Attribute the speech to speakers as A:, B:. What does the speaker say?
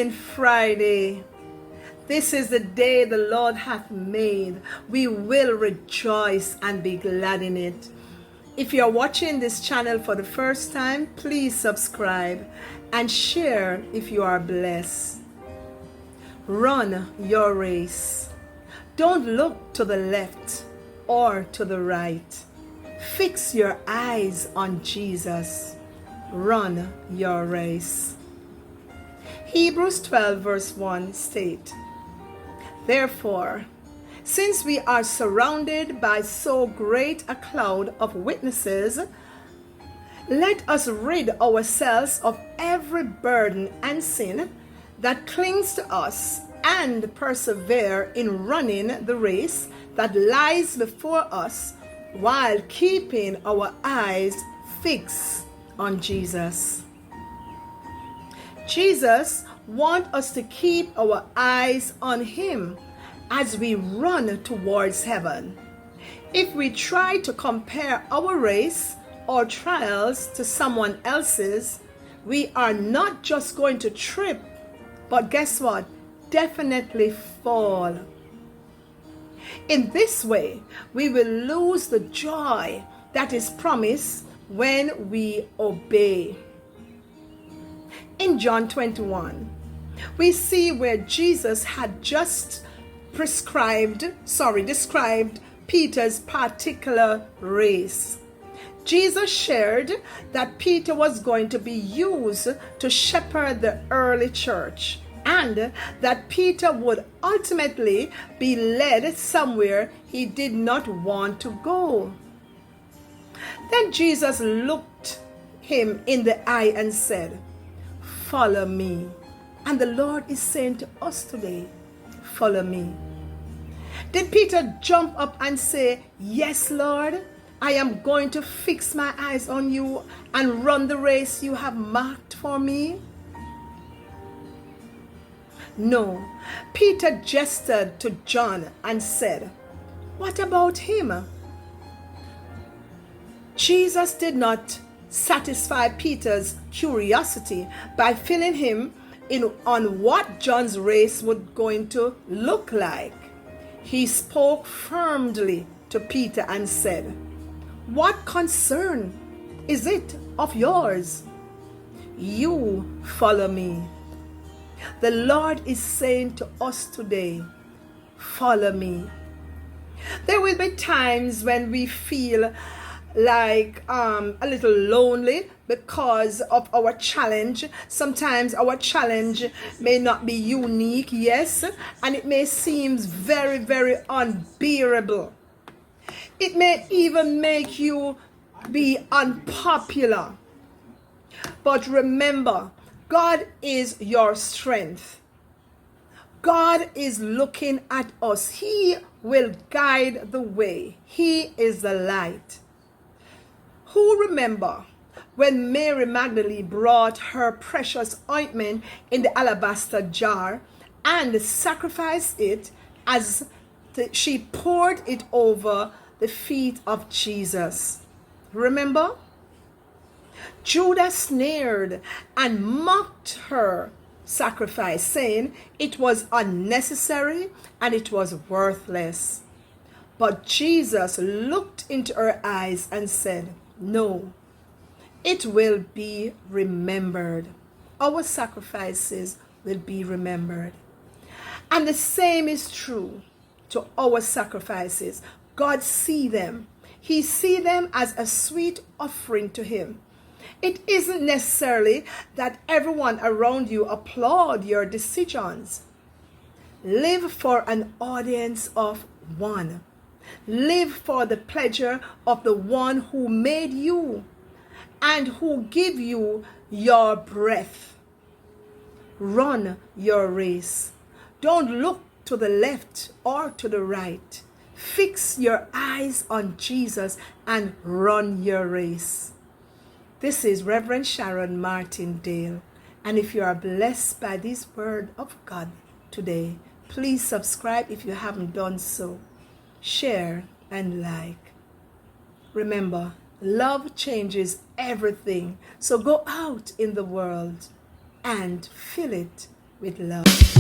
A: amazing Friday. This is the day the Lord hath made. We will rejoice and be glad in it. If you're watching this channel for the first time, please subscribe and share if you are blessed. Run your race. Don't look to the left or to the right. Fix your eyes on Jesus. Run your race. Hebrews 12 verse 1 state, "Therefore, since we are surrounded by so great a cloud of witnesses, let us rid ourselves of every burden and sin that clings to us, and persevere in running the race that lies before us, while keeping our eyes fixed on Jesus." Jesus wants us to keep our eyes on Him as we run towards heaven. If we try to compare our race or trials to someone else's, we are not just going to trip, but guess what? Definitely fall. In this way, we will lose the joy that is promised when we obey. In John 21, we see where Jesus had just described Peter's particular race. Jesus shared that Peter was going to be used to shepherd the early church, and that Peter would ultimately be led somewhere he did not want to go. Then Jesus looked him in the eye and said, "Follow me." And the Lord is saying to us today, follow me. Did Peter jump up and say, "Yes, Lord, I am going to fix my eyes on you and run the race you have marked for me"? No, Peter gestured to John and said, "What about him?" Jesus did not satisfy Peter's curiosity by filling him in on what John's race was going to look like. He spoke firmly to Peter and said, "What concern is it of yours? You follow me." The Lord is saying to us today, follow me. There will be times when we feel like a little lonely because of our challenge. Sometimes our challenge may not be unique, yes, and it may seem very, very unbearable. It may even make you be unpopular. But remember, God is your strength. God is looking at us. He will guide the way. He is the light. Who remember when Mary Magdalene brought her precious ointment in the alabaster jar and sacrificed it as she poured it over the feet of Jesus? Remember? Judas sneered and mocked her sacrifice, saying it was unnecessary and it was worthless. But Jesus looked into her eyes and said, "No, it will be remembered. Our sacrifices will be remembered." And the same is true to our sacrifices. God sees them. He sees them as a sweet offering to Him. It isn't necessarily that everyone around you applaud your decisions. Live for an audience of one. Live for the pleasure of the one who made you and who gave you your breath. Run your race. Don't look to the left or to the right. Fix your eyes on Jesus and run your race. This is Reverend Sharon Martindale, and if you are blessed by this word of God today, please subscribe if you haven't done so. Share and like. Remember, love changes everything. So go out in the world and fill it with love.